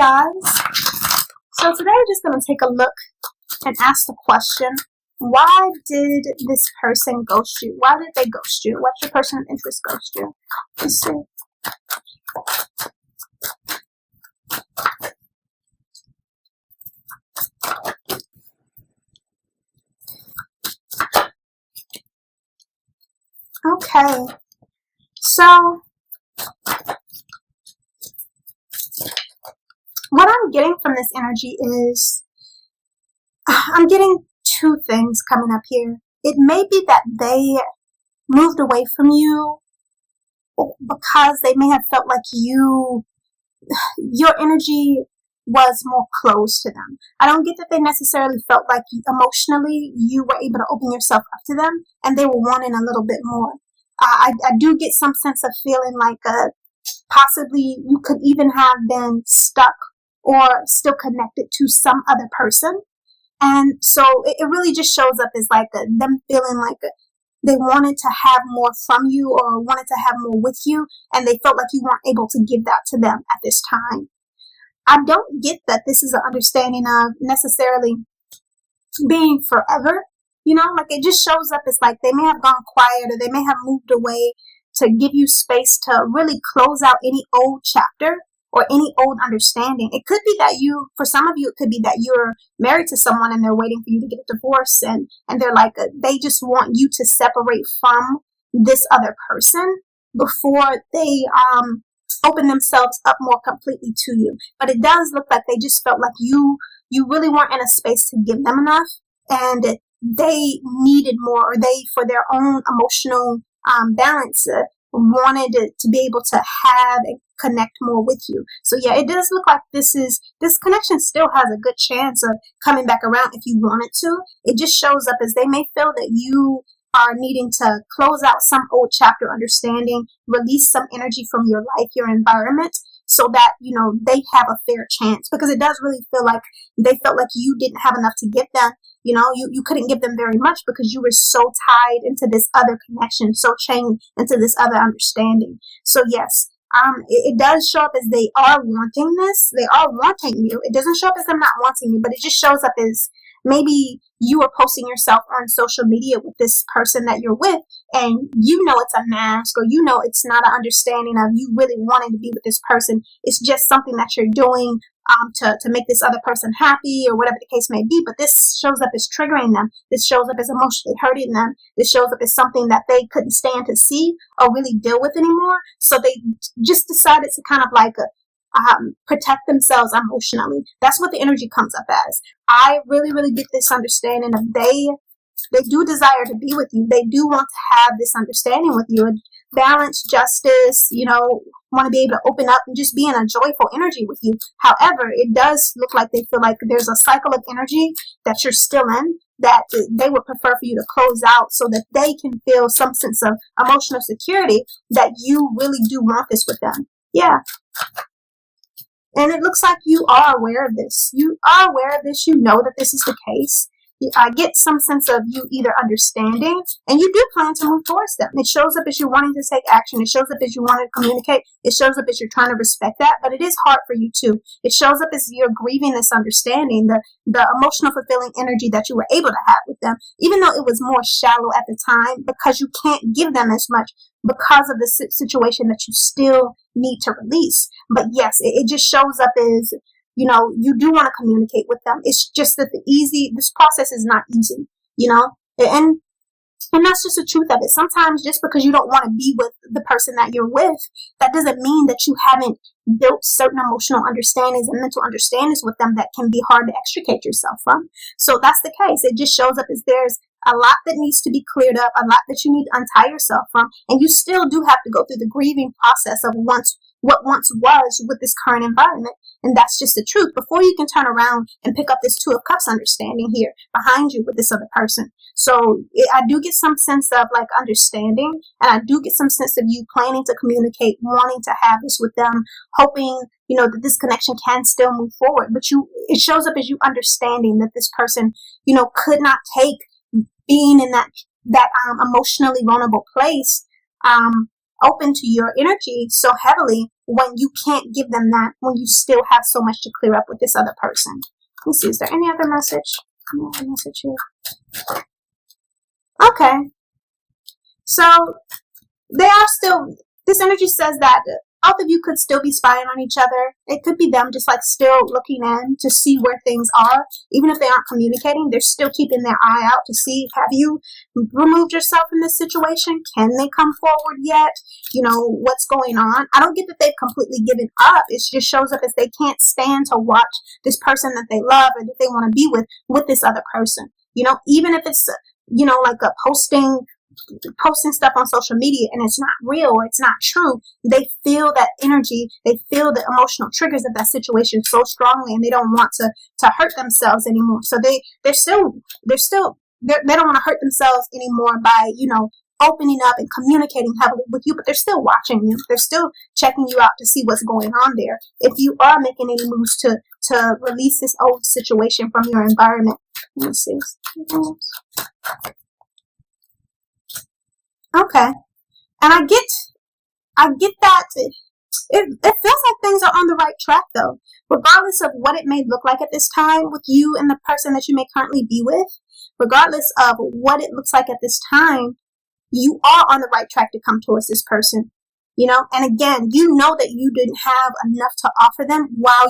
guys. So today we're just going to take a look and ask the question, why did this person ghost you? Why did they ghost you? What's your person of interest ghost you? Let's see. Okay, so what I'm getting from this energy is, I'm getting two things coming up here. It may be that they moved away from you because they may have felt like your energy was more closed to them. I don't get that they necessarily felt like emotionally you were able to open yourself up to them and they were wanting a little bit more. I do get some sense of feeling like possibly you could even have been stuck or still connected to some other person. And so it really just shows up as like them feeling like they wanted to have more from you or wanted to have more with you, and they felt like you weren't able to give that to them at this time. I don't get that this is an understanding of necessarily being forever. Like it just shows up as like they may have gone quiet or they may have moved away to give you space to really close out any old chapter or any old understanding. It could be that for some of you, it could be that you're married to someone and they're waiting for you to get a divorce and they're like, they just want you to separate from this other person before they open themselves up more completely to you. But it does look like they just felt like you really weren't in a space to give them enough, and they needed more, or they, for their own emotional balance, wanted to be able to have and connect more with you. So yeah, it does look like this connection still has a good chance of coming back around if you want it to. It just shows up as they may feel that you are needing to close out some old chapter understanding, release some energy from your life, your environment, so that, they have a fair chance, because it does really feel like they felt like you didn't have enough to give them. You couldn't give them very much because you were so tied into this other connection, so chained into this other understanding. So yes, it does show up as they are wanting this. They are wanting you. It doesn't show up as them not wanting you, but it just shows up as maybe you are posting yourself on social media with this person that you're with, and it's a mask, or it's not an understanding of you really wanting to be with this person. It's just something that you're doing to make this other person happy, or whatever the case may be. But this shows up as triggering them. This shows up as emotionally hurting them. This shows up as something that they couldn't stand to see or really deal with anymore. So they just decided to kind of like protect themselves emotionally. That's what the energy comes up as. I really, really get this understanding of they do desire to be with you. They do want to have this understanding with you, and balance, justice, want to be able to open up and just be in a joyful energy with you. However, it does look like they feel like there's a cycle of energy that you're still in that they would prefer for you to close out, so that they can feel some sense of emotional security that you really do want this with them. Yeah. And it looks like you are aware of this. You are aware of this. You know that this is the case. I get some sense of you either understanding, and you do plan to move towards them. It shows up as you wanting to take action. It shows up as you want to communicate. It shows up as you're trying to respect that, but it is hard for you too. It shows up as you're grieving this understanding, the emotional fulfilling energy that you were able to have with them, even though it was more shallow at the time, because you can't give them as much because of the situation that you still need to release. But yes, it just shows up as, you do want to communicate with them. It's just that this process is not easy, and that's just the truth of it. Sometimes just because you don't want to be with the person that you're with, that doesn't mean that you haven't built certain emotional understandings and mental understandings with them that can be hard to extricate yourself from. So that's the case. It just shows up as there's a lot that needs to be cleared up, a lot that you need to untie yourself from, and you still do have to go through the grieving process of what once was with this current environment. And that's just the truth before you can turn around and pick up this Two of Cups understanding here behind you with this other person. So I do get some sense of like understanding, and I do get some sense of you planning to communicate, wanting to have this with them, hoping, that this connection can still move forward. But it shows up as you understanding that this person, could not take being in that emotionally vulnerable place, open to your energy so heavily when you can't give them that, when you still have so much to clear up with this other person. Let me see, is there any other message? Any other message here? Okay. So they are still, this energy says that both of you could still be spying on each other. It could be them just like still looking in to see where things are. Even if they aren't communicating, they're still keeping their eye out to see, have you removed yourself from this situation? Can they come forward yet? You know, what's going on? I don't get that they've completely given up. It just shows up as they can't stand to watch this person that they love and that they want to be with this other person. You know, even if it's, you know, like a posting stuff on social media and it's not real or it's not true, they feel that energy, they feel the emotional triggers of that situation so strongly, and they don't want to hurt themselves anymore. So they don't want to hurt themselves anymore by, you know, opening up and communicating heavily with you, but they're still watching you. They're still checking you out to see what's going on there. If you are making any moves to release this old situation from your environment. Let me see. Okay. And I get that it feels like things are on the right track though. Regardless of what it may look like at this time with you and the person that you may currently be with, regardless of what it looks like at this time, you are on the right track to come towards this person. You know, and again, you know that you didn't have enough to offer them while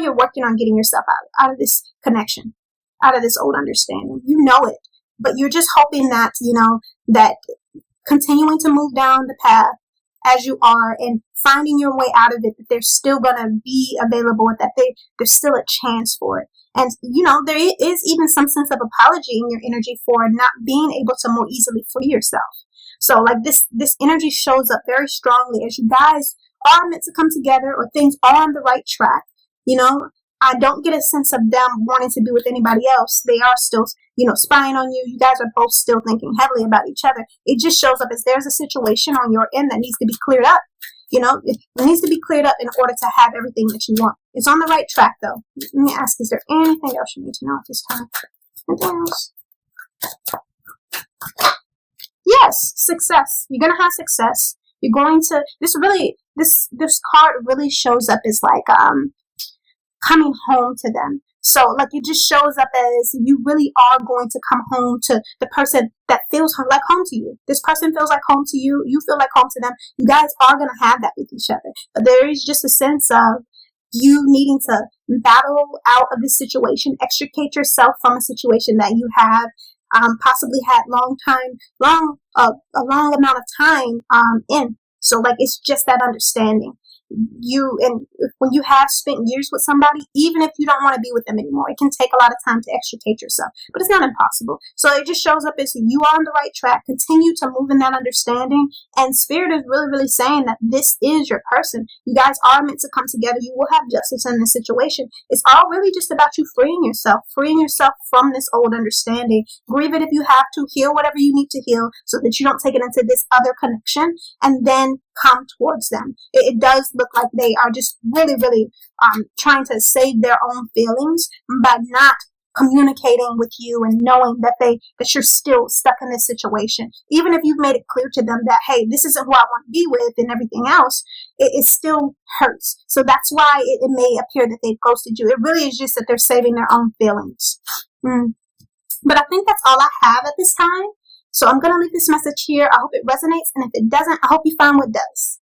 you're working on getting yourself out of this connection, out of this old understanding. You know it. But you're just hoping that, you know, that continuing to move down the path as you are and finding your way out of it, that they're still going to be available, that there's still a chance for it. And, you know, there is even some sense of apology in your energy for not being able to more easily free yourself. So like this energy shows up very strongly as you guys are meant to come together or things are on the right track. You know, I don't get a sense of them wanting to be with anybody else. They are still, you know, spying on you. You guys are both still thinking heavily about each other. It just shows up as there's a situation on your end that needs to be cleared up. You know, it needs to be cleared up in order to have everything that you want. It's on the right track, though. Let me ask, is there anything else you need to know at this time? Anything else? Yes, success. You're going to have success. You're going to, this card really shows up as like, coming home to them. So like it just shows up as you really are going to come home to the person that feels like home to you. This person feels like home to you. You feel like home to them. You guys are going to have that with each other. But there is just a sense of you needing to battle out of this situation, extricate yourself from a situation that you have possibly had a long amount of time in. So like it's just that understanding. When you have spent years with somebody, even if you don't want to be with them anymore, it can take a lot of time to extricate yourself, but it's not impossible. So it just shows up as you are on the right track. Continue to move in that understanding, and Spirit is really, really saying that this is your person. You guys are meant to come together. You will have justice in this situation. It's all really just about you freeing yourself from this old understanding. Grieve it if you have to, heal whatever you need to heal so that you don't take it into this other connection, and then come towards them. It does look like they are just really, really trying to save their own feelings by not communicating with you and knowing that you're still stuck in this situation. Even if you've made it clear to them that, hey, this isn't who I want to be with and everything else, it still hurts. So that's why it may appear that they've ghosted you. It really is just that they're saving their own feelings. But I think that's all I have at this time. So I'm going to leave this message here. I hope it resonates. And if it doesn't, I hope you find what does.